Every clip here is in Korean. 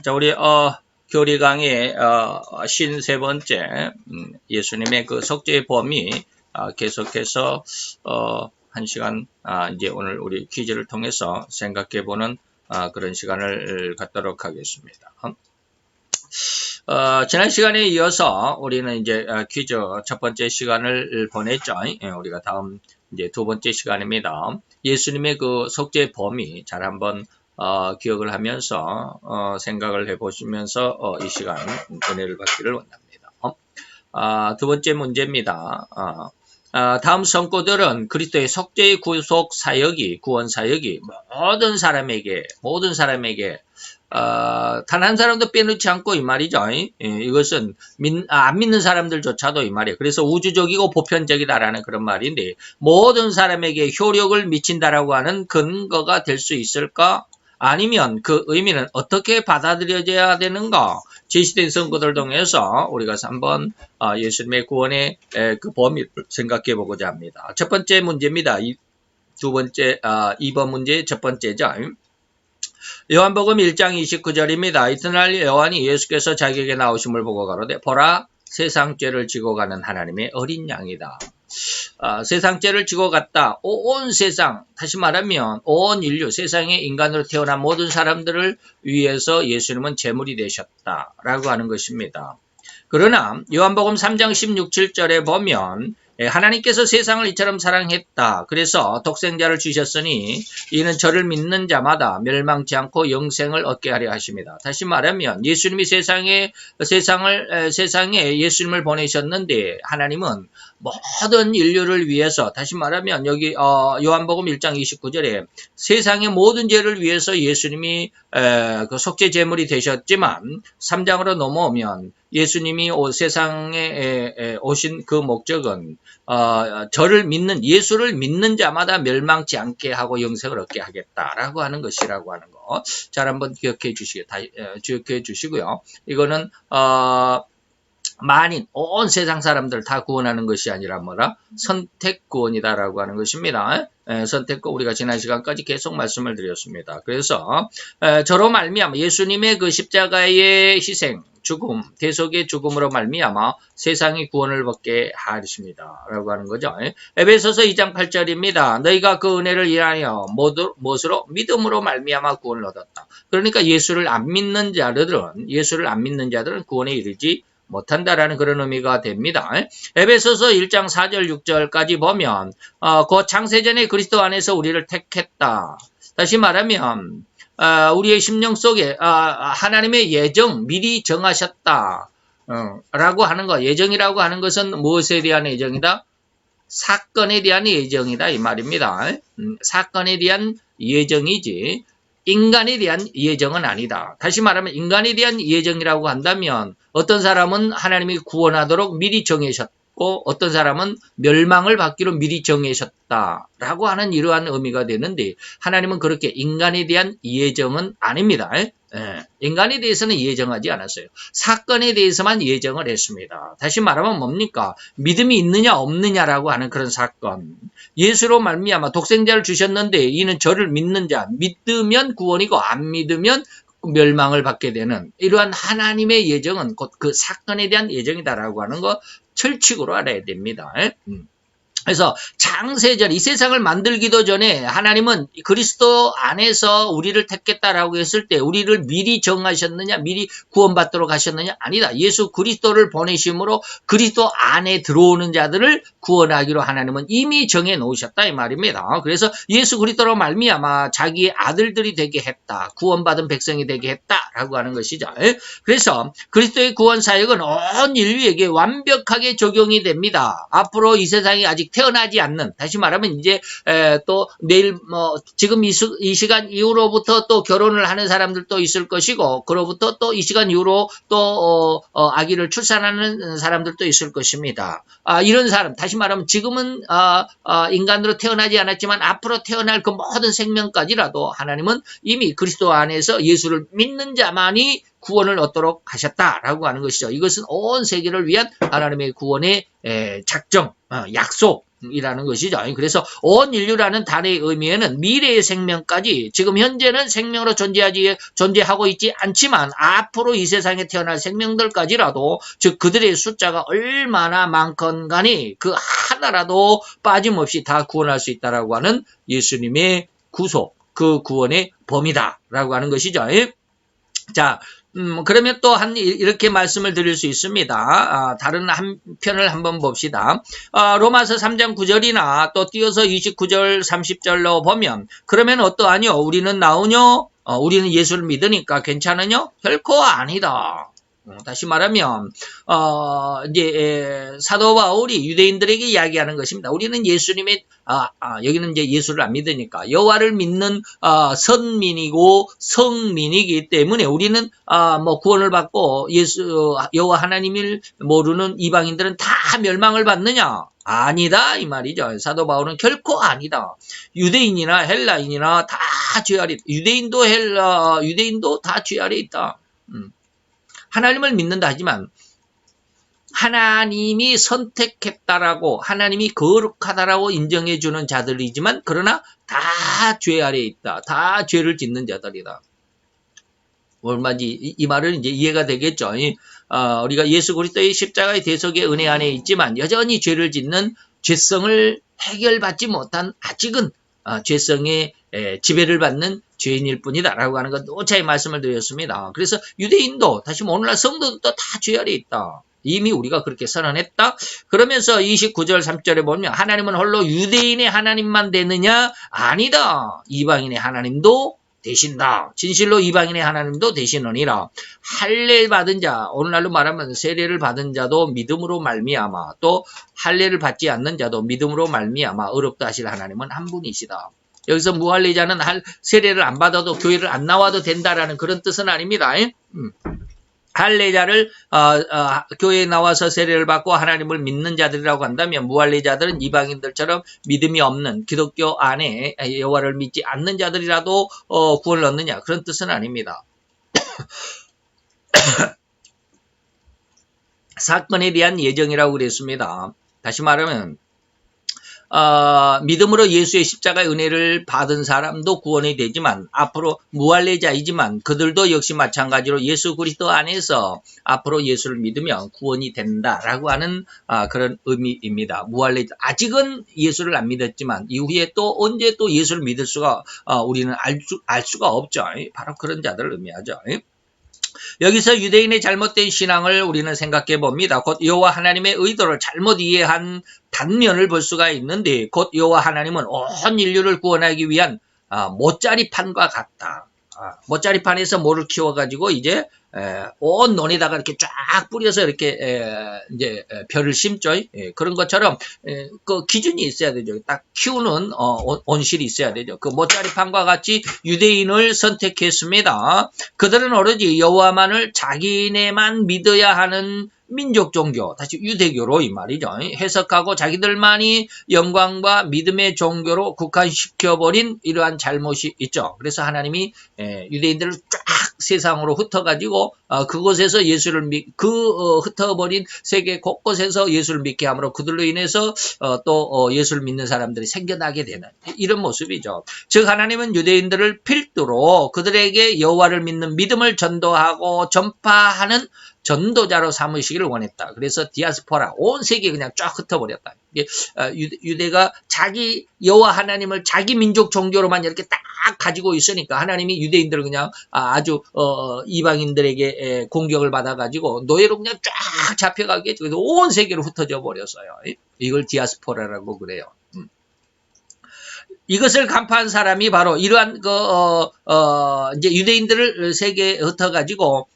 자, 우리 교리 강의 53번째 예수님의 그 속죄의 범위 계속해서 1시간 이제 오늘 우리 퀴즈를 통해서 생각해보는 그런 시간을 갖도록 하겠습니다. 지난 시간에 이어서 우리는 이제 퀴즈 첫 번째 시간을 보냈죠. 우리가 다음 이제 두 번째 시간입니다. 예수님의 그 속죄의 범위 잘 한번 기억을 하면서 생각을 해보시면서 이 시간 은혜를 받기를 원합니다. 두 번째 문제입니다. 다음 성도들은 그리스도의 속죄의 구속 사역이 구원 사역이 모든 사람에게 단 한 사람도 빼놓지 않고 이 말이죠. 이것은 안 믿는 사람들조차도 이 말이에요. 그래서 우주적이고 보편적이다라는 그런 말인데 모든 사람에게 효력을 미친다라고 하는 근거가 될 수 있을까? 아니면 그 의미는 어떻게 받아들여져야 되는가? 제시된 성도들 통해서 우리가 한번 예수님의 구원의 그 범위를 생각해 보고자 합니다. 첫 번째 문제입니다. 두 번째 2번 문제 첫 번째죠. 요한복음 1장 29절입니다. 이튿날 요한이 예수께서 자기에게 나오심을 보고 가로되 보라 세상 죄를 지고 가는 하나님의 어린 양이다. 세상 죄를 지고 갔다. 온 세상, 다시 말하면 온 인류, 세상에 인간으로 태어난 모든 사람들을 위해서 예수님은 제물이 되셨다라고 하는 것입니다. 그러나 요한복음 3장 16, 17절에 보면 하나님께서 세상을 이처럼 사랑했다. 그래서 독생자를 주셨으니 이는 저를 믿는 자마다 멸망치 않고 영생을 얻게 하려 하십니다. 다시 말하면 예수님이 세상에 예수님을 보내셨는데 하나님은 모든 인류를 위해서 다시 말하면 여기 요한복음 1장 29절에 세상의 모든 죄를 위해서 예수님이 그 속죄 제물이 되셨지만 3장으로 넘어오면 예수님이 세상에 오신 그 목적은 저를 믿는 예수를 믿는 자마다 멸망치 않게 하고 영생을 얻게 하겠다라고 하는 것이라고 하는 거. 잘 한번 기억해 주시고요. 이거는 만인 온 세상 사람들 다 구원하는 것이 아니라 뭐라 선택 구원이다라고 하는 것입니다. 선택구 우리가 지난 시간까지 계속 말씀을 드렸습니다. 그래서 저로 말미암아 예수님의 그 십자가의 희생, 죽음, 대속의 죽음으로 말미암아 세상이 구원을 받게 하십니다. 라고 하는 거죠. 에베소서 2장 8절입니다. 너희가 그 은혜를 인하여 무엇으로? 믿음으로 말미암아 구원을 얻었다. 그러니까 예수를 안 믿는 자들은 구원에 이르지 못한다라는 그런 의미가 됩니다. 에베소서 1장 4절 6절까지 보면 그 창세전에 그리스도 안에서 우리를 택했다. 다시 말하면 우리의 심령 속에 하나님의 예정 미리 정하셨다. 라고 하는 거. 예정이라고 하는 것은 무엇에 대한 예정이다? 사건에 대한 예정이다 이 말입니다. 사건에 대한 예정이지 인간에 대한 예정은 아니다. 다시 말하면 인간에 대한 예정이라고 한다면 어떤 사람은 하나님이 구원하도록 미리 정하셨고 어떤 사람은 멸망을 받기로 미리 정하셨다라고 하는 이러한 의미가 되는데 하나님은 그렇게 인간에 대한 예정은 아닙니다. 인간에 대해서는 예정하지 않았어요. 사건에 대해서만 예정을 했습니다. 다시 말하면 뭡니까? 믿음이 있느냐 없느냐라고 하는 그런 사건. 예수로 말미암아 독생자를 주셨는데 이는 저를 믿는 자, 믿으면 구원이고 안 믿으면 멸망을 받게 되는 이러한 하나님의 예정은 곧 그 사건에 대한 예정이다라고 하는 거 철칙으로 알아야 됩니다. 그래서 창세전 이 세상을 만들기도 전에 하나님은 그리스도 안에서 우리를 택했다라고 했을 때 우리를 미리 정하셨느냐 미리 구원받도록 하셨느냐 아니다. 예수 그리스도를 보내심으로 그리스도 안에 들어오는 자들을 구원하기로 하나님은 이미 정해 놓으셨다 이 말입니다. 그래서 예수 그리스도로 말미암아 자기의 아들들이 되게 했다. 구원받은 백성이 되게 했다라고 하는 것이죠. 그래서 그리스도의 구원 사역은 온 인류에게 완벽하게 적용이 됩니다. 앞으로 이 세상이 아직 태어나지 않는 다시 말하면 이제 또 내일 지금 이 시간 이후로부터 또 결혼을 하는 사람들도 있을 것이고 그로부터 또 이 시간 이후로 또 아기를 출산하는 사람들도 있을 것입니다. 이런 사람 다시 말하면 지금은 인간으로 태어나지 않았지만 앞으로 태어날 그 모든 생명까지라도 하나님은 이미 그리스도 안에서 예수를 믿는 자만이 구원을 얻도록 하셨다라고 하는 것이죠. 이것은 온 세계를 위한 하나님의 구원의 작정, 약속 이라는 것이죠. 그래서 온 인류라는 단어의 의미에는 미래의 생명까지 지금 현재는 생명으로 존재하고 있지 않지만 앞으로 이 세상에 태어날 생명들까지라도 즉 그들의 숫자가 얼마나 많건 간에 그 하나라도 빠짐없이 다 구원할 수 있다라고 하는 예수님의 구속, 그 구원의 범위다라고 하는 것이죠. 자, 그러면 또 이렇게 말씀을 드릴 수 있습니다. 다른 한 편을 한번 봅시다. 로마서 3장 9절이나 또 띄어서 29절, 30절로 보면, 그러면 어떠하뇨? 우리는 나으뇨? 우리는 예수를 믿으니까 괜찮으뇨? 결코 아니다. 다시 말하면 이제 사도 바울이 유대인들에게 이야기하는 것입니다. 우리는 예수님의 여기는 이제 예수를 안 믿으니까 여호와를 믿는 선민이고 성민이기 때문에 우리는 뭐 구원을 받고 여호와 하나님을 모르는 이방인들은 다 멸망을 받느냐? 아니다 이 말이죠. 사도 바울은 결코 아니다. 유대인이나 헬라인이나 다 죄 아래, 유대인도 다 죄 아래 있다. 하나님을 믿는다 하지만 하나님이 선택했다라고 하나님이 거룩하다라고 인정해 주는 자들이지만 그러나 다 죄 아래에 있다. 다 죄를 짓는 자들이다. 얼마지 이 말은 이제 이해가 되겠죠. 우리가 예수 그리스도의 십자가의 대속의 은혜 안에 있지만 여전히 죄를 짓는 죄성을 해결받지 못한 아직은 죄성의 지배를 받는 죄인일 뿐이다 라고 하는 것 오차의 말씀을 드렸습니다. 그래서 유대인도 다시 오늘날 성도도 다 죄 아래에 있다. 이미 우리가 그렇게 선언했다. 그러면서 29절 3절에 보면 하나님은 홀로 유대인의 하나님만 되느냐? 아니다. 이방인의 하나님도 되신다. 진실로 이방인의 하나님도 되시느니라. 할례 받은 자, 오늘날로 말하면 세례를 받은 자도 믿음으로 말미암아 또 할례를 받지 않는 자도 믿음으로 말미암아 의롭다 하실 하나님은 한 분이시다. 여기서 무할례자는 세례를 안 받아도 교회를 안 나와도 된다라는 그런 뜻은 아닙니다. 할례자를 교회에 나와서 세례를 받고 하나님을 믿는 자들이라고 한다면 무할례자들은 이방인들처럼 믿음이 없는 기독교 안에 여호와를 믿지 않는 자들이라도 구원을 얻느냐 그런 뜻은 아닙니다. 사건에 대한 예정이라고 그랬습니다. 다시 말하면 믿음으로 예수의 십자가의 은혜를 받은 사람도 구원이 되지만 앞으로 무할례자이지만 그들도 역시 마찬가지로 예수 그리스도 안에서 앞으로 예수를 믿으면 구원이 된다라고 하는 그런 의미입니다. 무할례자 아직은 예수를 안 믿었지만 이후에 또 언제 또 예수를 믿을 수가 우리는 알 수가 없죠. 바로 그런 자들을 의미하죠. 여기서 유대인의 잘못된 신앙을 우리는 생각해 봅니다. 곧 여호와 하나님의 의도를 잘못 이해한 단면을 볼 수가 있는데 곧 여호와 하나님은 온 인류를 구원하기 위한 못자리판과 같다. 못자리판에서 모를 키워가지고 이제 온 논에다가 이렇게 쫙 뿌려서 이렇게 이제 별을 심죠. 그런 것처럼 그 기준이 있어야 되죠. 딱 키우는 온실이 있어야 되죠. 그 못자리판과 같이 유대인을 선택했습니다. 그들은 오로지 여호와만을 자기네만 믿어야 하는 민족 종교, 다시 유대교로 이 말이죠. 해석하고 자기들만이 영광과 믿음의 종교로 국한시켜버린 이러한 잘못이 있죠. 그래서 하나님이 유대인들을 쫙 세상으로 흩어가지고 그곳에서 예수를 흩어버린 세계 곳곳에서 예수를 믿게 함으로 그들로 인해서 또 예수를 믿는 사람들이 생겨나게 되는 이런 모습이죠. 즉 하나님은 유대인들을 필두로 그들에게 여호와를 믿는 믿음을 전도하고 전파하는 전도자로 삼으시기를 원했다. 그래서 디아스포라 온 세계에 그냥 쫙 흩어버렸다. 유대가 자기 여호와 하나님을 자기 민족 종교로만 이렇게 딱 가지고 있으니까 하나님이 유대인들을 그냥 아주 이방인들에게 공격을 받아가지고 노예로 그냥 쫙 잡혀가게 해서 온 세계로 흩어져 버렸어요. 이걸 디아스포라라고 그래요. 이것을 간파한 사람이 바로 이러한 이제 유대인들을 세계에 흩어가지고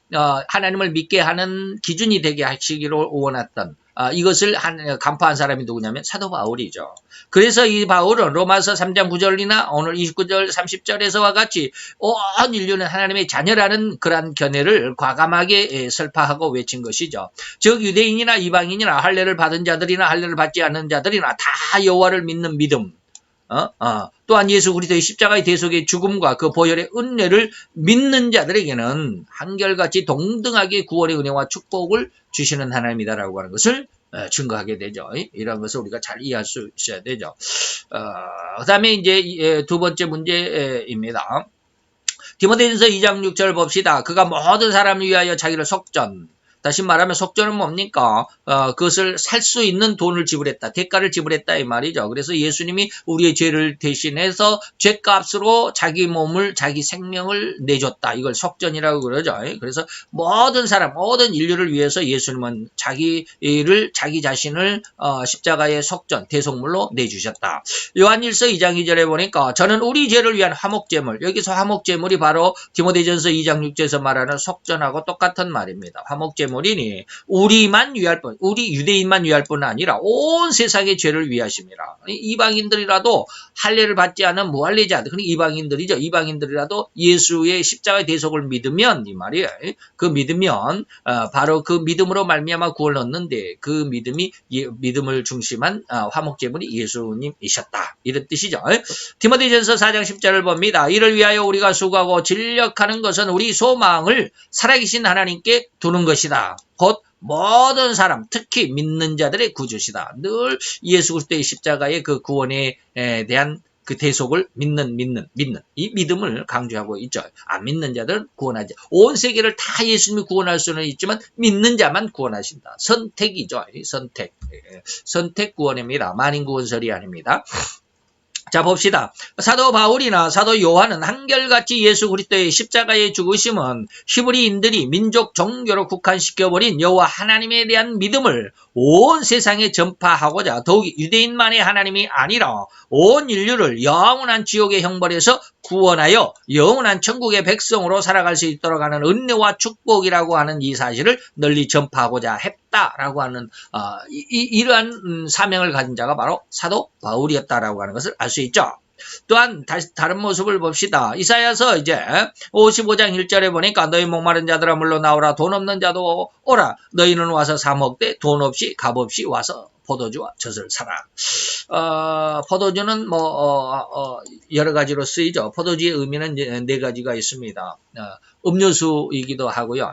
하나님을 믿게 하는 기준이 되게 하시기를 원했던 이것을 간파한 사람이 누구냐면 사도 바울이죠. 그래서 이 바울은 로마서 3장 9절이나 오늘 29절 30절에서와 같이 온 인류는 하나님의 자녀라는 그러한 견해를 과감하게 설파하고 외친 것이죠. 즉 유대인이나 이방인이나 할례를 받은 자들이나 할례를 받지 않는 자들이나 다 여호와를 믿는 믿음 또한 예수 그리스도의 십자가의 대속의 죽음과 그 보혈의 은혜를 믿는 자들에게는 한결같이 동등하게 구원의 은혜와 축복을 주시는 하나님이다라고 하는 것을 증거하게 되죠. 이런 것을 우리가 잘 이해할 수 있어야 되죠. 그 다음에 이제 두 번째 문제입니다. 디모데전서 2장 6절 봅시다. 그가 모든 사람을 위하여 자기를 속전, 다시 말하면 속전은 뭡니까? 그것을 살 수 있는 돈을 지불했다. 대가를 지불했다 이 말이죠. 그래서 예수님이 우리의 죄를 대신해서 죄값으로 자기 몸을, 자기 생명을 내줬다. 이걸 속전이라고 그러죠. 그래서 모든 사람, 모든 인류를 위해서 예수님은 자기 자신을 십자가의 속전, 대속물로 내주셨다. 요한일서 2장 2절에 보니까 저는 우리 죄를 위한 화목제물, 여기서 화목제물이 바로 디모데전서 2장 6절에서 말하는 속전하고 똑같은 말입니다. 화목제물이니 우리만 위할 뿐, 우리 유대인만 위할 뿐 아니라 온 세상의 죄를 위하십니다. 이방인들이라도 할례를 받지 않은 무할례자들, 그러니까 이방인들이죠. 이방인들이라도 예수의 십자가의 대속을 믿으면 이 말이에요. 그 믿으면 바로 그 믿음으로 말미암아 구원을 얻는데 그 믿음을 중심한 화목제물이 예수님이셨다. 이런 뜻이죠. 디모데전서 4장 10절을 봅니다. 이를 위하여 우리가 수고하고 진력하는 것은 우리 소망을 살아계신 하나님께 두는 것이다. 곧 모든 사람, 특히 믿는 자들의 구주시다. 늘 예수 그리스도의 십자가의 그 구원에 대한 그 대속을 믿는 이 믿음을 강조하고 있죠. 안 믿는 자들은 구원하지. 온 세계를 다 예수님이 구원할 수는 있지만 믿는 자만 구원하신다. 선택이죠. 선택 구원입니다. 만인 구원설이 아닙니다. 자, 봅시다. 사도 바울이나 사도 요한은 한결같이 예수 그리스도의 십자가의 죽으심은 히브리인들이 민족 종교로 국한시켜버린 여호와 하나님에 대한 믿음을 온 세상에 전파하고자 더욱이 유대인만의 하나님이 아니라 온 인류를 영원한 지옥의 형벌에서 구원하여 영원한 천국의 백성으로 살아갈 수 있도록 하는 은혜와 축복이라고 하는 이 사실을 널리 전파하고자 했다라고 하는 이러한 사명을 가진 자가 바로 사도 바울이었다라고 하는 것을 알 수 있죠. 또한 다른 모습을 봅시다. 이사야서 이제 55장 1절에 보니까 너희 목마른 자들아 물러 나오라, 돈 없는 자도 오라, 너희는 와서 사 먹되 돈 없이 값 없이 와서 포도주와 젖을 사라. 포도주는 여러 가지로 쓰이죠. 포도주의 의미는 네 가지가 있습니다. 음료수이기도 하고요.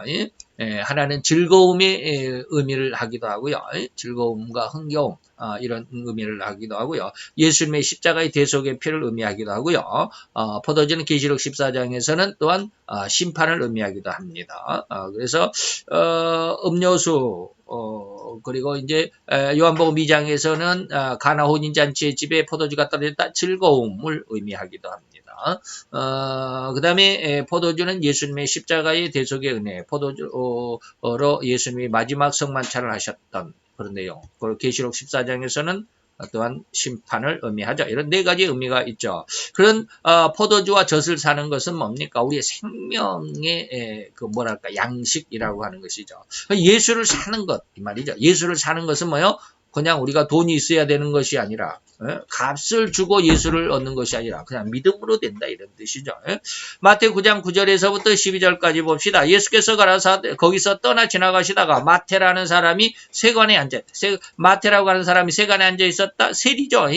하나는 즐거움의 의미를 하기도 하고요. 즐거움과 흥겨움 이런 의미를 하기도 하고요. 예수님의 십자가의 대속의 피를 의미하기도 하고요. 포도주는 계시록 14장에서는 또한 심판을 의미하기도 합니다. 그래서 음료수 그리고 이제 요한복음 2장에서는 가나 혼인잔치의 집에 포도주가 떨어졌다, 즐거움을 의미하기도 합니다. 그 다음에 포도주는 예수님의 십자가의 대속의 은혜, 포도주로 예수님이 마지막 성만찬을 하셨던 그런 내용. 그리고 계시록 14장에서는 또한 심판을 의미하죠. 이런 네 가지 의미가 있죠. 그런 포도주와 젖을 사는 것은 뭡니까? 우리의 생명의 그 뭐랄까 양식이라고 하는 것이죠. 예수를 사는 것 이 말이죠. 예수를 사는 것은 뭐요? 그냥 우리가 돈이 있어야 되는 것이 아니라 값을 주고 예수를 얻는 것이 아니라 그냥 믿음으로 된다 이런 뜻이죠. 마태 9장 9절에서부터 12절까지 봅시다. 예수께서 가라사대 거기서 떠나 지나가시다가 마태라는 사람이 세관에 앉아 마태라고 하는 사람이 세관에 앉아 있었다. 세리죠.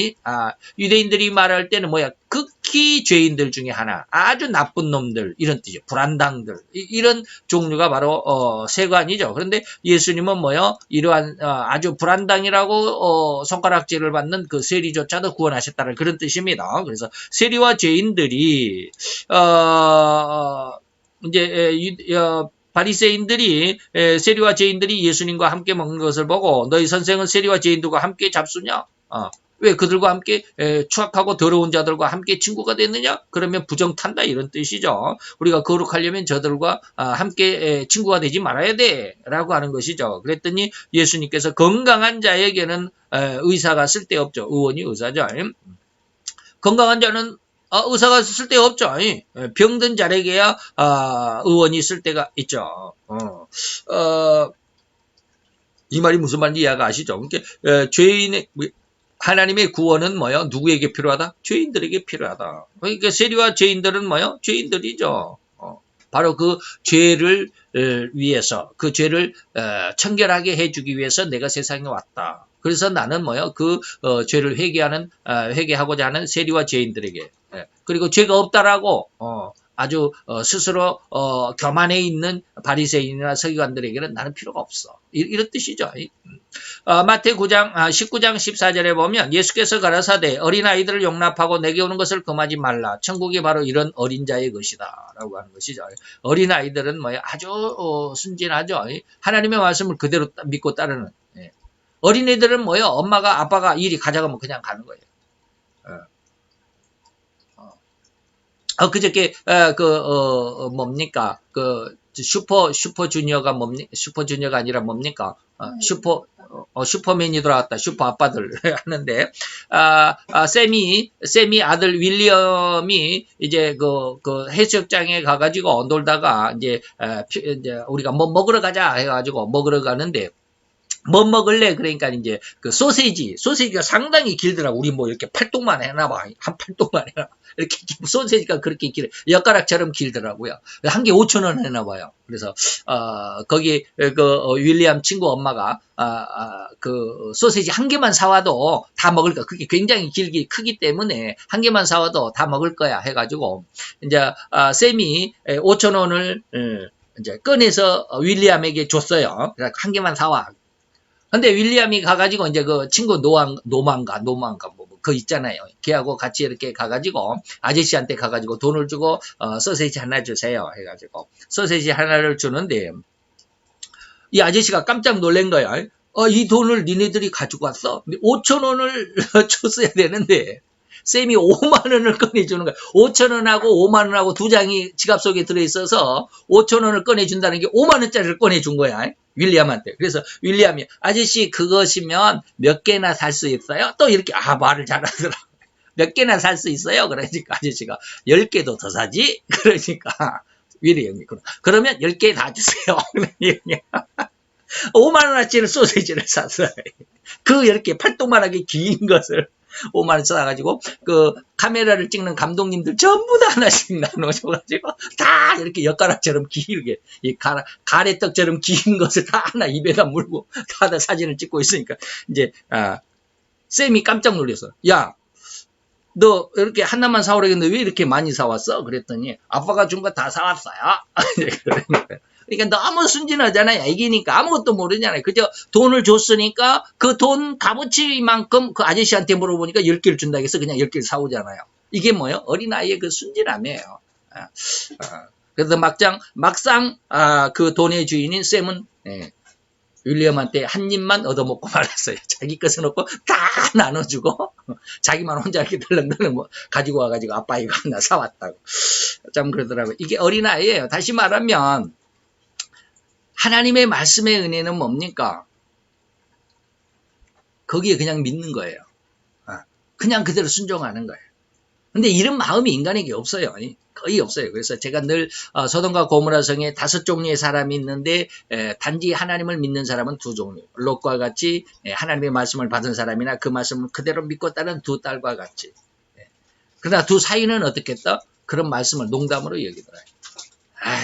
유대인들이 말할 때는 뭐야? 극히 죄인들 중에 하나, 아주 나쁜 놈들 이런 뜻이죠. 불안당들 이런 종류가 바로 세관이죠. 그런데 예수님은 뭐요? 이러한 아주 불안당이라고 손가락질을 받는 그 세리조차도 구원하셨다는 그런 뜻입니다. 그래서 세리와 죄인들이 바리새인들이 세리와 죄인들이 예수님과 함께 먹는 것을 보고 너희 선생은 세리와 죄인들과 함께 잡수냐? 왜 그들과 함께 추악하고 더러운 자들과 함께 친구가 됐느냐? 그러면 부정탄다 이런 뜻이죠. 우리가 거룩하려면 저들과 함께 친구가 되지 말아야 돼 라고 하는 것이죠. 그랬더니 예수님께서 건강한 자에게는 의사가 쓸데없죠. 의원이 의사죠. 건강한 자는 의사가 쓸데없죠. 병든 자에게야 의원이 쓸데가 있죠. 이 말이 무슨 말인지 이해가 아시죠? 그러니까 죄인의 하나님의 구원은 뭐요? 누구에게 필요하다? 죄인들에게 필요하다. 그러니까 세리와 죄인들은 뭐요? 죄인들이죠. 바로 그 죄를 위해서, 그 죄를 청결하게 해주기 위해서 내가 세상에 왔다. 그래서 나는 뭐요? 그 죄를 회개하고자 하는 세리와 죄인들에게, 그리고 죄가 없다라고 아주 스스로 교만해 있는 바리새인이나 서기관들에게는 나는 필요가 없어. 이런 뜻이죠. 마태 9장 19장 14절에 보면 예수께서 가라사대 어린아이들을 용납하고 내게 오는 것을 금하지 말라. 천국이 바로 이런 어린 자의 것이다. 라고 하는 것이죠. 어린아이들은 아주 순진하죠. 하나님의 말씀을 그대로 믿고 따르는. 어린애들은 엄마가 아빠가 일이 가져가면 그냥 가는 거예요. 그저께 뭡니까? 슈퍼주니어가 슈퍼주니어가 아니라 뭡니까? 슈퍼맨이 돌아왔다. 슈퍼 아빠들 하는데, 세미 아들 윌리엄이 이제 해수욕장에 가가지고 놀다가 이제 우리가 뭐 먹으러 가자 해가지고 먹으러 가는데, 뭐 먹을래? 그러니까 이제 소세지가 상당히 길더라고. 우리 이렇게 팔뚝만 해놔봐. 한 팔뚝만 해놔. 이렇게 소세지가 그렇게 길어. 젓가락처럼 길더라고요. 한 개 5,000원 해놔봐요. 그래서, 거기, 윌리엄 친구 엄마가, 소세지 한 개만 사와도 다 먹을 거야. 그게 굉장히 크기 때문에 한 개만 사와도 다 먹을 거야. 해가지고, 이제, 쌤이 5,000원을, 이제 꺼내서 윌리엄에게 줬어요. 그래서 한 개만 사와. 근데 윌리엄이 가가지고 이제 그 친구 노만가 그거 있잖아요. 걔하고 같이 이렇게 가가지고 아저씨한테 가가지고 돈을 주고 소세지 하나 주세요 해가지고 소세지 하나를 주는데 이 아저씨가 깜짝 놀란 거야. 이 돈을 니네들이 가지고 왔어? 5,000원을 줬어야 되는데 쌤이 5만 원을 꺼내주는 거야. 5,000원하고 5만 원하고 두 장이 지갑 속에 들어있어서 5,000원을 꺼내준다는 게 5만 원짜리를 꺼내준 거야. 윌리엄한테. 그래서 윌리엄이 아저씨 그것이면 몇 개나 살 수 있어요? 또 이렇게 말을 잘하더라. 몇 개나 살 수 있어요? 그러니까 아저씨가 10개도 더 사지? 그러니까 윌리엄이 그러면 10개 다 주세요. 5만 원어치를 소세지를 샀어요. 이렇게 팔뚝만하게 긴 것을 5만 원 써가지고 카메라를 찍는 감독님들 전부 다 하나씩 나눠줘가지고 다 이렇게 젓가락처럼 길게 이 가래떡처럼 긴 것을 다 하나 입에다 물고 다 사진을 찍고 있으니까 이제 쌤이 깜짝 놀랐어. 야, 너 이렇게 하나만 사오라 했는데 왜 이렇게 많이 사왔어? 그랬더니 아빠가 준 거 다 사왔어요. 그러니까 너무 순진하잖아요. 애기니까 아무것도 모르잖아요. 그저 돈을 줬으니까 그 돈 값어치만큼 그 아저씨한테 물어보니까 10개를 준다고 해서 그냥 10개를 사오잖아요. 이게 뭐예요? 어린아이의 그 순진함이에요. 그래서 막상 그 돈의 주인인 샘은 윌리엄한테 한 입만 얻어먹고 말았어요. 자기 것을 놓고 다 나눠주고 자기만 혼자 이렇게 덜렁덜렁 가지고 와가지고 아빠 이거 하나 사왔다고. 참 그러더라고요. 이게 어린아이예요. 다시 말하면 하나님의 말씀의 은혜는 뭡니까? 거기에 그냥 믿는 거예요. 그냥 그대로 순종하는 거예요. 근데 이런 마음이 인간에게 없어요. 거의 없어요. 그래서 제가 늘 소돔과 고모라 성에 5종류의 사람이 있는데 단지 하나님을 믿는 사람은 2종류. 롯과 같이 하나님의 말씀을 받은 사람이나 그 말씀을 그대로 믿고 따른 2 딸과 같이. 그러나 2 사이는 어떻겠다? 그런 말씀을 농담으로 여기더라고요.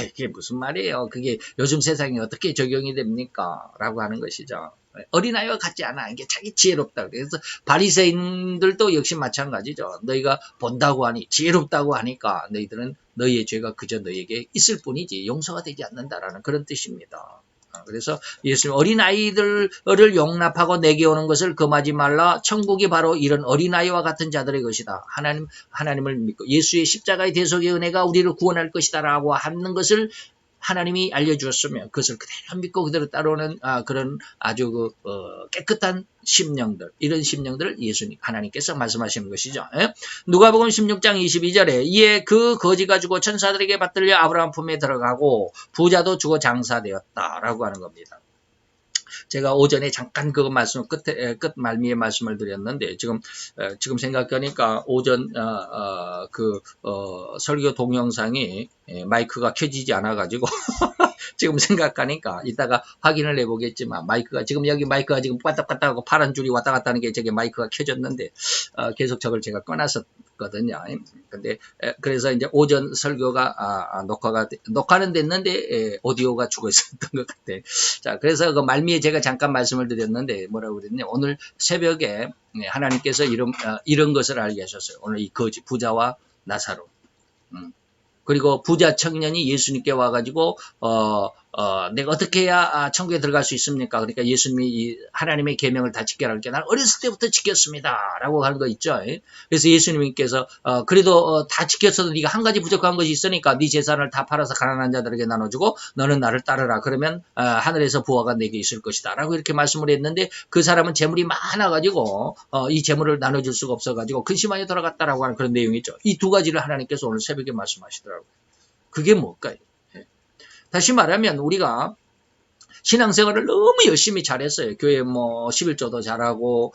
이게 무슨 말이에요. 그게 요즘 세상에 어떻게 적용이 됩니까? 라고 하는 것이죠. 어린아이와 같지 않아. 이게 자기 지혜롭다. 그래서 바리새인들도 역시 마찬가지죠. 너희가 본다고 하니 지혜롭다고 하니까 너희들은 너희의 죄가 그저 너희에게 있을 뿐이지 용서가 되지 않는다라는 그런 뜻입니다. 그래서 예수님 어린아이들을 용납하고 내게 오는 것을 금하지 말라. 천국이 바로 이런 어린아이와 같은 자들의 것이다. 하나님을 믿고 예수의 십자가의 대속의 은혜가 우리를 구원할 것이다 라고 하는 것을 하나님이 알려주었으면 그것을 그대로 믿고 그대로 따라오는 그런 아주 깨끗한 심령들, 이런 심령들을 하나님께서 말씀하시는 것이죠. 누가복음 16장 22절에 이에 그 거지가 죽어 천사들에게 받들려 아브라함 품에 들어가고 부자도 죽어 장사되었다라고 하는 겁니다. 제가 오전에 잠깐 그 말씀 끝 말미에 말씀을 드렸는데 지금 생각하니까 오전 설교 동영상이 마이크가 켜지지 않아 가지고 지금 생각하니까 이따가 확인을 해보겠지만 지금 여기 마이크가 지금 왔다갔다 하고 파란 줄이 왔다 갔다 하는 게 저게 마이크가 켜졌는데 계속 저걸 제가 꺼놨었거든요. 근데 그래서 이제 오전 설교가 녹화는 됐는데 오디오가 죽어 있었던 것 같아. 자, 그래서 그 말미에 제가 잠깐 말씀을 드렸는데 뭐라고 그랬냐? 오늘 새벽에 하나님께서 이런 것을 알게 하셨어요. 오늘 이 거지 부자와 나사로. 그리고 부자 청년이 예수님께 와가지고 내가 어떻게 해야 천국에 들어갈 수 있습니까? 그러니까 예수님이 이 하나님의 계명을 다 지켜라. 그러니까 난 어렸을 때부터 지켰습니다. 라고 하는 거 있죠. 그래서 예수님께서 그래도 다 지켰어도 네가 한 가지 부족한 것이 있으니까 네 재산을 다 팔아서 가난한 자들에게 나눠주고 너는 나를 따르라. 그러면 하늘에서 부하가 내게 있을 것이다. 라고 이렇게 말씀을 했는데 그 사람은 재물이 많아가지고 이 재물을 나눠줄 수가 없어가지고 근심하여 돌아갔다라고 하는 그런 내용이 있죠. 이 두 가지를 하나님께서 오늘 새벽에 말씀하시더라고요. 그게 뭘까요? 다시 말하면 우리가 신앙생활을 너무 열심히 잘했어요. 교회 뭐 11조도 잘하고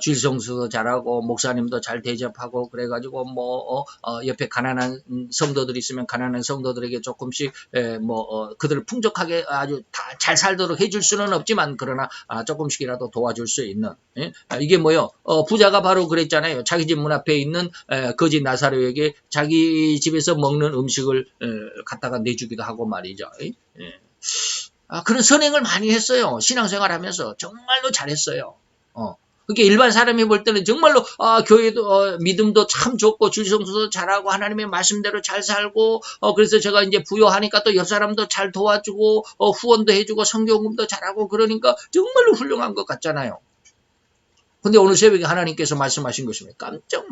주일성수도 잘하고 목사님도 잘 대접하고 그래가지고 옆에 가난한 성도들이 있으면 가난한 성도들에게 조금씩 그들을 풍족하게 아주 다 잘 살도록 해줄 수는 없지만 그러나 조금씩이라도 도와줄 수 있는 이게 뭐요? 부자가 바로 그랬잖아요. 자기 집 문 앞에 있는 거지 나사로에게 자기 집에서 먹는 음식을 갖다가 내주기도 하고 말이죠. 그런 선행을 많이 했어요. 신앙생활 하면서 정말로 잘했어요. 그게 일반 사람이 볼 때는 정말로 교회도 믿음도 참 좋고 주일성수도 잘하고 하나님의 말씀대로 잘 살고 그래서 제가 이제 부요하니까 또 옆 사람도 잘 도와주고 후원도 해주고 성경금도 잘하고 그러니까 정말로 훌륭한 것 같잖아요. 근데 오늘 새벽에 하나님께서 말씀하신 것이면 깜짝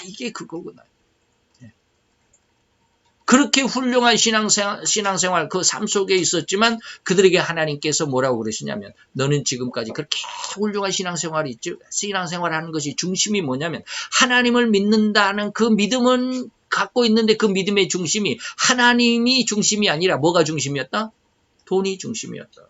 이게 그거구나. 그렇게 훌륭한 신앙생활 그 삶 속에 있었지만 그들에게 하나님께서 뭐라고 그러시냐면 너는 지금까지 그렇게 훌륭한 신앙생활이 있죠. 신앙생활하는 것이 중심이 뭐냐면 하나님을 믿는다는 그 믿음은 갖고 있는데 그 믿음의 중심이 하나님이 중심이 아니라 뭐가 중심이었다? 돈이 중심이었다.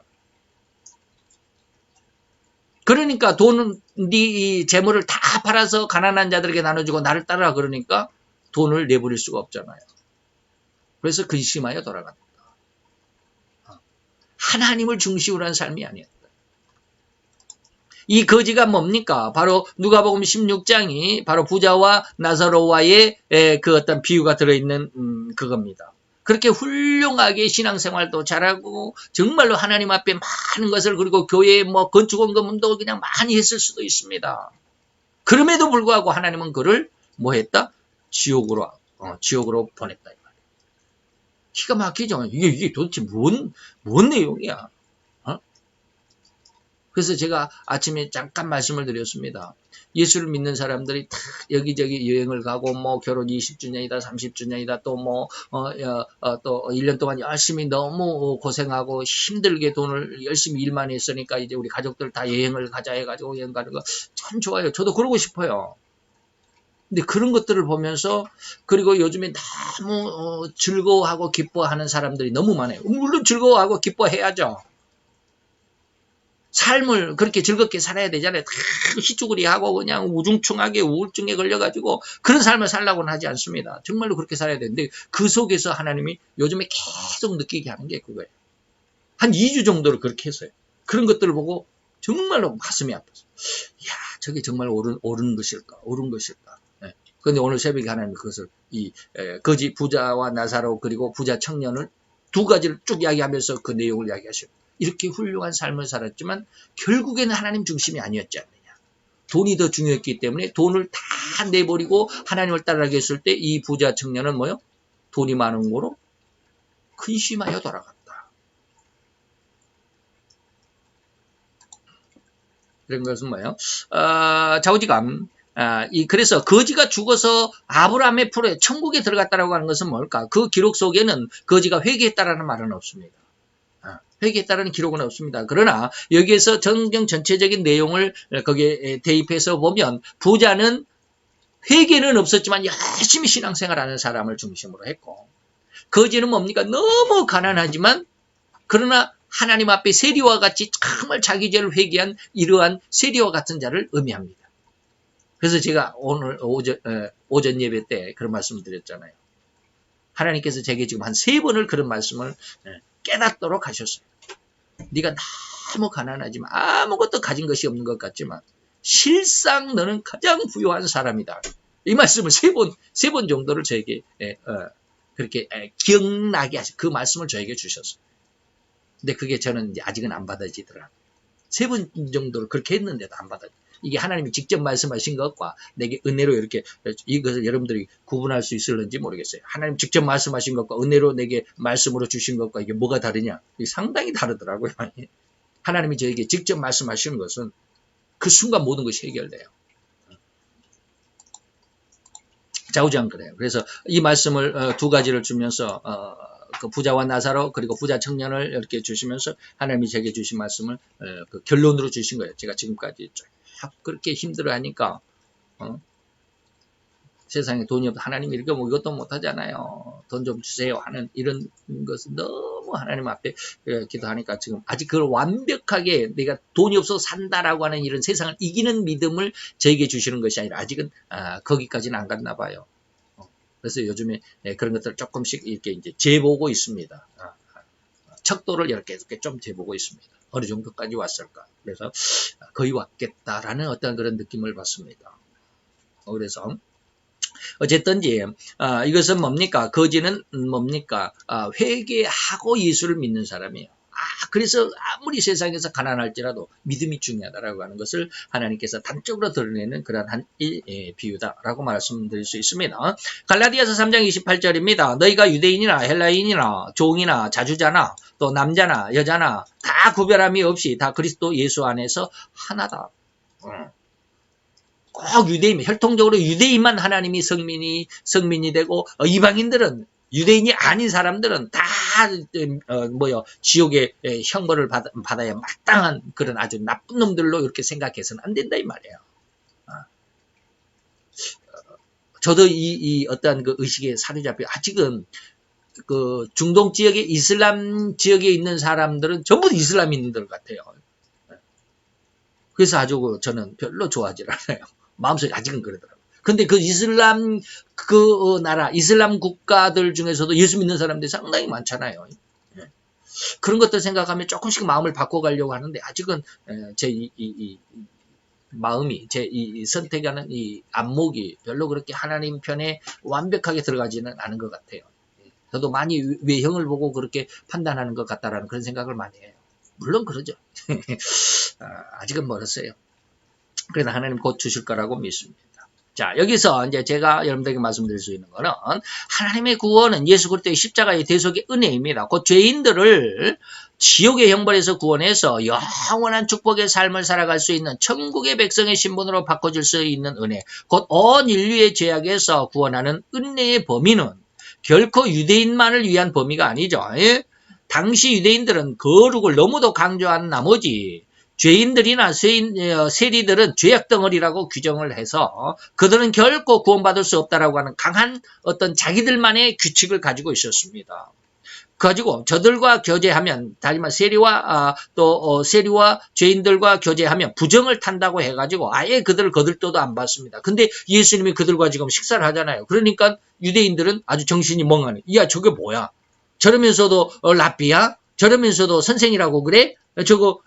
그러니까 돈은 네 재물을 다 팔아서 가난한 자들에게 나눠주고 나를 따르라 그러니까 돈을 내버릴 수가 없잖아요. 그래서 근심하여 돌아간다. 하나님을 중심으로 한 삶이 아니었다. 이 거지가 뭡니까? 바로 누가복음 16장이 바로 부자와 나사로와의 그 어떤 비유가 들어있는 그겁니다. 그렇게 훌륭하게 신앙생활도 잘하고 정말로 하나님 앞에 많은 것을 그리고 교회에 건축원금도 그냥 많이 했을 수도 있습니다. 그럼에도 불구하고 하나님은 그를 뭐 했다? 지옥으로 보냈다. 기가 막히죠. 이게 도대체 뭔 내용이야? 그래서 제가 아침에 잠깐 말씀을 드렸습니다. 예수를 믿는 사람들이 다 여기저기 여행을 가고 결혼 20주년이다, 30주년이다, 또 1년 동안 열심히 너무 고생하고 힘들게 돈을 열심히 일만 했으니까 이제 우리 가족들 다 여행을 가자 해가지고 여행 가는 거 참 좋아요. 저도 그러고 싶어요. 근데 그런 것들을 보면서 그리고 요즘에 너무 즐거워하고 기뻐하는 사람들이 너무 많아요. 물론 즐거워하고 기뻐해야죠. 삶을 그렇게 즐겁게 살아야 되잖아요. 다 희쭈그리하고 그냥 우중충하게 우울증에 걸려가지고 그런 삶을 살라고는 하지 않습니다. 정말로 그렇게 살아야 되는데 그 속에서 하나님이 요즘에 계속 느끼게 하는 게 그거예요. 한 2주 정도를 그렇게 했어요. 그런 것들을 보고 정말로 가슴이 아팠어요. 이야, 저게 정말 옳은 것일까? 옳은 것일까? 그런데 오늘 새벽에 하나님이 그것을 거지 부자와 나사로 그리고 부자 청년을 두 가지를 쭉 이야기하면서 그 내용을 이야기하셔요. 이렇게 훌륭한 삶을 살았지만 결국에는 하나님 중심이 아니었지 않느냐. 돈이 더 중요했기 때문에 돈을 다 내버리고 하나님을 따라가게 했을 때 이 부자 청년은 뭐요? 돈이 많은 거로 근심하여 돌아갔다. 그런 것은 뭐예요? 좌우지감. 그래서 거지가 죽어서 아브라함의 풀에 천국에 들어갔다라고 하는 것은 뭘까? 그 기록 속에는 거지가 회개했다라는 말은 없습니다. 회개했다라는 기록은 없습니다. 그러나 여기에서 성경 전체적인 내용을 거기에 대입해서 보면 부자는 회개는 없었지만 열심히 신앙생활하는 사람을 중심으로 했고 거지는 뭡니까? 너무 가난하지만 그러나 하나님 앞에 세리와 같이 정말 자기 죄를 회개한 이러한 세리와 같은 자를 의미합니다. 그래서 제가 오늘 오전 예배 때 그런 말씀을 드렸잖아요. 하나님께서 제게 지금 한 3번을 그런 말씀을 깨닫도록 하셨어요. 네가 너무 가난하지만 아무것도 가진 것이 없는 것 같지만 실상 너는 가장 부유한 사람이다. 이 말씀을 3번 정도를 저에게 그렇게 기억나게 하셔. 그 말씀을 저에게 주셨어요. 근데 그게 저는 이제 아직은 안 받아지더라고요. 3번 정도를 그렇게 했는데도 안 받아지더라고요. 이게 하나님이 직접 말씀하신 것과 내게 은혜로 이렇게 이것을 여러분들이 구분할 수 있을는지 모르겠어요. 하나님 직접 말씀하신 것과 은혜로 내게 말씀으로 주신 것과 이게 뭐가 다르냐? 이게 상당히 다르더라고요. 하나님이 저에게 직접 말씀하시는 것은 그 순간 모든 것이 해결돼요. 좌우지간 그래요. 그래서 이 말씀을 두 가지를 주면서 그 부자와 나사로 그리고 부자 청년을 이렇게 주시면서 하나님이 제게 주신 말씀을 그 결론으로 주신 거예요. 제가 지금까지 쭉 그렇게 힘들어하니까 세상에 돈이 없다. 하나님이 이렇게 뭐 이것도 못하잖아요. 돈 좀 주세요 하는 이런 것은 너무 하나님 앞에 기도하니까 지금 아직 그걸 완벽하게 내가 돈이 없어서 산다라고 하는 이런 세상을 이기는 믿음을 저에게 주시는 것이 아니라 아직은 거기까지는 안 갔나 봐요. 그래서 요즘에 그런 것들을 조금씩 이렇게 이제 재보고 있습니다. 척도를 이렇게 좀 재보고 있습니다. 어느 정도까지 왔을까? 그래서 거의 왔겠다라는 어떤 그런 느낌을 받습니다. 그래서 어쨌든지 이것은 뭡니까? 거지는 뭡니까? 회개하고 예수를 믿는 사람이에요. 그래서 아무리 세상에서 가난할지라도 믿음이 중요하다라고 하는 것을 하나님께서 단적으로 드러내는 그러한 비유다라고 말씀드릴 수 있습니다. 갈라디아서 3장 28절입니다. 너희가 유대인이나 헬라인이나 종이나 자주자나 또 남자나 여자나 다 구별함이 없이 다 그리스도 예수 안에서 하나다. 꼭 유대인, 혈통적으로 유대인만 하나님이 성민이 되고 이방인들은 유대인이 아닌 사람들은 다 지옥의 형벌을 받아야 마땅한 그런 아주 나쁜 놈들로 이렇게 생각해서는 안 된다 이 말이에요. 저도 이 어떠한 그 의식에 사로잡혀 아직은 그 중동 지역의 이슬람 지역에 있는 사람들은 전부 이슬람인들 같아요. 그래서 아주 저는 별로 좋아하지 않아요. 마음속에 아직은 그러더라고요. 근데 그 이슬람 그 나라, 이슬람 국가들 중에서도 예수 믿는 사람들이 상당히 많잖아요. 그런 것들 생각하면 조금씩 마음을 바꿔가려고 하는데 아직은 제 이 마음이, 제 이 선택하는 이 안목이 별로 그렇게 하나님 편에 완벽하게 들어가지는 않은 것 같아요. 저도 많이 외형을 보고 그렇게 판단하는 것 같다라는 그런 생각을 많이 해요. 물론 그러죠. 아직은 멀었어요. 그래서 하나님 곧 주실 거라고 믿습니다. 자, 여기서 이제 제가 여러분들에게 말씀드릴 수 있는 거는 하나님의 구원은 예수 그리스도의 십자가의 대속의 은혜입니다. 곧 죄인들을 지옥의 형벌에서 구원해서 영원한 축복의 삶을 살아갈 수 있는 천국의 백성의 신분으로 바꿔줄 수 있는 은혜, 곧 온 인류의 죄악에서 구원하는 은혜의 범위는 결코 유대인만을 위한 범위가 아니죠. 당시 유대인들은 거룩을 너무도 강조한 나머지 죄인들이나 세리들은 죄악 덩어리라고 규정을 해서 그들은 결코 구원받을 수 없다라고 하는 강한 어떤 자기들만의 규칙을 가지고 있었습니다. 가지고 저들과 교제하면, 다시마 세리와 세리와 죄인들과 교제하면 부정을 탄다고 해가지고 아예 그들을 거들떠도 안 받습니다. 근데 예수님이 그들과 지금 식사를 하잖아요. 그러니까 유대인들은 아주 정신이 멍하네. 야, 저게 뭐야? 저러면서도 랍비야? 저러면서도 선생이라고 그래? 저거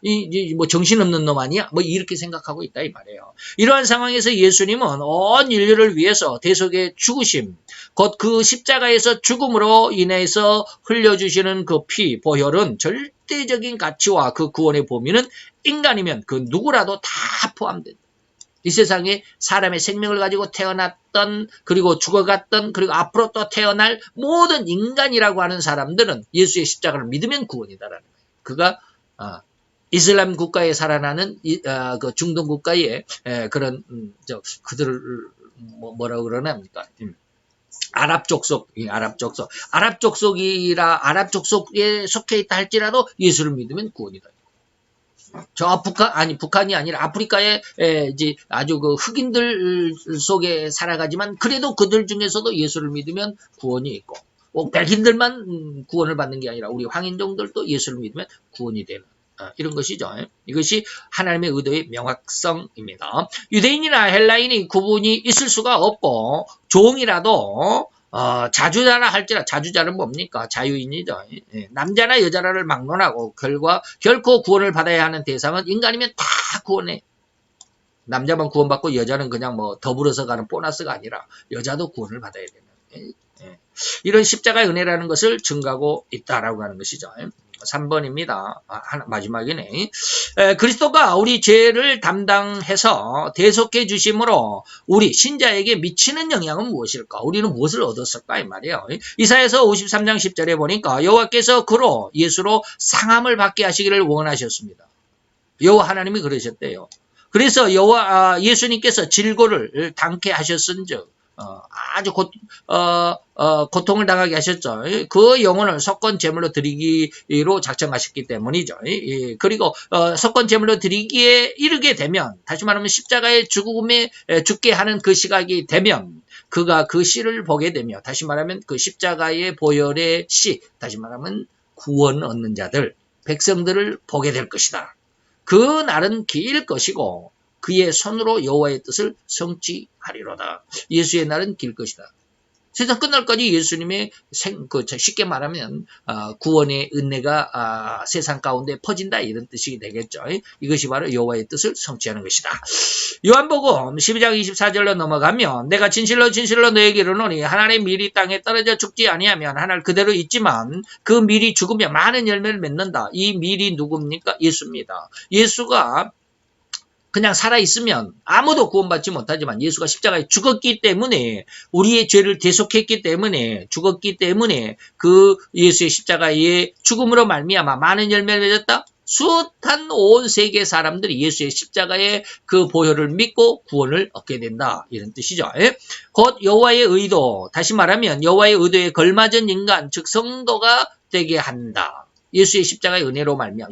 뭐 정신없는 놈 아니야? 뭐 이렇게 생각하고 있다 이 말이에요. 이러한 상황에서 예수님은 온 인류를 위해서 대속의 죽으심, 곧 그 십자가에서 죽음으로 인해서 흘려주시는 그 피, 보혈은 절대적인 가치와 그 구원의 범위는 인간이면 그 누구라도 다 포함된다. 이 세상에 사람의 생명을 가지고 태어났던, 그리고 죽어갔던, 그리고 앞으로 또 태어날 모든 인간이라고 하는 사람들은 예수의 십자가를 믿으면 구원이다라는 거예요. 그가 이슬람 국가에 살아나는 그 중동 국가의 그런 그들을 뭐라고 그러나입니까? 아랍 족속에 속해 있다 할지라도 예수를 믿으면 구원이다. 저 북한이 아니라 아프리카의 이제 아주 그 흑인들 속에 살아가지만 그래도 그들 중에서도 예수를 믿으면 구원이 있고, 백인들만 구원을 받는 게 아니라 우리 황인종들도 예수를 믿으면 구원이 되는 이런 것이죠. 이것이 하나님의 의도의 명확성입니다. 유대인이나 헬라인이 구분이 있을 수가 없고, 종이라도 자주자라 할지라, 자주자는 뭡니까? 자유인이죠. 남자나 여자라를 막론하고 결코 구원을 받아야 하는 대상은 인간이면 다 구원해. 남자만 구원받고 여자는 그냥 뭐 더불어서 가는 보너스가 아니라 여자도 구원을 받아야 되는 이런 십자가의 은혜라는 것을 증가하고 있다라고 하는 것이죠. 3번입니다. 마지막이네. 그리스도가 우리 죄를 담당해서 대속해 주심으로 우리 신자에게 미치는 영향은 무엇일까? 우리는 무엇을 얻었을까? 이 말이에요. 이사야서 53장 10절에 보니까 여호와께서 그로 예수로 상함을 받게 하시기를 원하셨습니다. 여호와 하나님이 그러셨대요. 그래서 예수님께서 질고를 당케 하셨은즉 아주 고통을 당하게 하셨죠. 그 영혼을 속건 제물로 드리기로 작정하셨기 때문이죠. 그리고 속건 제물로 드리기에 이르게 되면, 다시 말하면 십자가의 죽음에 죽게 하는 그 시각이 되면, 그가 그 씨를 보게 되며, 다시 말하면 그 십자가의 보혈의 씨, 다시 말하면 구원 얻는 자들, 백성들을 보게 될 것이다. 그 날은 길 것이고 그의 손으로 여호와의 뜻을 성취하리로다. 예수의 날은 길 것이다. 세상 끝날까지 예수님의 쉽게 말하면 구원의 은혜가 세상 가운데 퍼진다, 이런 뜻이 되겠죠. 이것이 바로 여호와의 뜻을 성취하는 것이다. 요한복음 12장 24절로 넘어가면 내가 진실로 진실로 너에게 이르노니 하나님의 밀이 땅에 떨어져 죽지 아니하면 하늘 그대로 있지만 그 밀이 죽으면 많은 열매를 맺는다. 이 밀이 누굽니까? 예수입니다. 예수가 그냥 살아있으면 아무도 구원받지 못하지만 예수가 십자가에 죽었기 때문에, 우리의 죄를 대속했기 때문에, 죽었기 때문에 그 예수의 십자가의 죽음으로 말미암아 많은 열매를 맺었다. 숱한 온 세계 사람들이 예수의 십자가의 그 보혈을 믿고 구원을 얻게 된다, 이런 뜻이죠. 곧 여호와의 의도, 다시 말하면 여호와의 의도에 걸맞은 인간, 즉 성도가 되게 한다. 예수의 십자가의 은혜로 말미암아,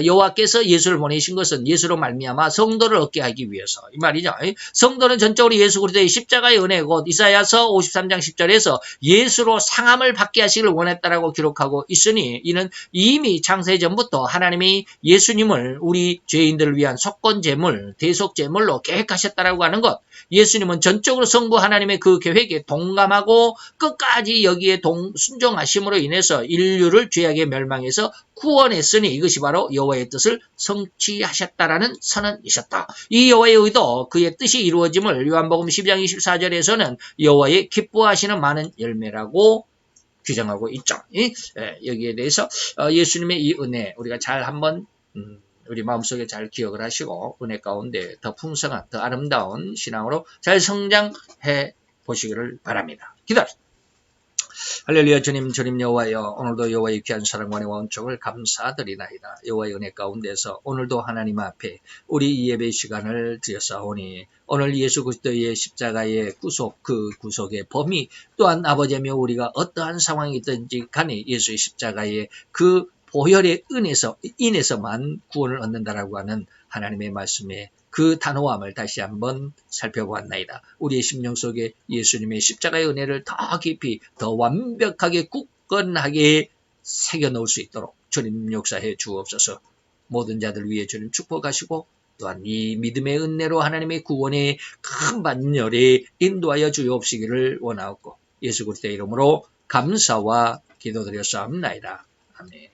여호와께서 예수를 보내신 것은 예수로 말미암아 성도를 얻게 하기 위해서, 이 말이죠. 성도는 전적으로 예수 그리스도의 십자가의 은혜, 곧 이사야서 53장 10절에서 예수로 상함을 받게 하시기를 원했다라고 기록하고 있으니, 이는 이미 창세 전부터 하나님이 예수님을 우리 죄인들을 위한 속건 제물, 대속 제물로 계획하셨다라고 하는 것, 예수님은 전적으로 성부 하나님의 그 계획에 동감하고 끝까지 여기에 순종하심으로 인해서 인류를 죄악의 멸망에서 구원했으니 이것이 바로 여호와의 뜻을 성취하셨다라는 선언이셨다. 이 여호와의 의도, 그의 뜻이 이루어짐을 요한복음 12장 24절에서는 여호와의 기뻐하시는 많은 열매라고 규정하고 있죠. 여기에 대해서 예수님의 이 은혜 우리가 잘 한번 우리 마음속에 잘 기억을 하시고 은혜 가운데 더 풍성한, 더 아름다운 신앙으로 잘 성장해 보시기를 바랍니다. 기도합시다. 할렐루야. 주님 여호와여, 오늘도 여호와의 귀한 사랑과 원총을 감사드리나이다. 여호와의 은혜 가운데서 오늘도 하나님 앞에 우리 이 예배 시간을 드렸사오니, 오늘 예수 그리스도의 십자가의 구속, 그 구속의 범위, 또한 아버지며 우리가 어떠한 상황이 있든지 간에 예수의 십자가의 그 보혈의 인해서만 구원을 얻는다라고 하는 하나님의 말씀에 그 단호함을 다시 한번 살펴보았나이다. 우리의 심령 속에 예수님의 십자가의 은혜를 더 깊이, 더 완벽하게 굳건하게 새겨넣을 수 있도록 주님 역사해 주옵소서. 모든 자들 위해 주님 축복하시고, 또한 이 믿음의 은혜로 하나님의 구원의 큰 반열에 인도하여 주옵시기를 원하옵고, 예수 그리스도의 이름으로 감사와 기도드렸사옵나이다. 아멘.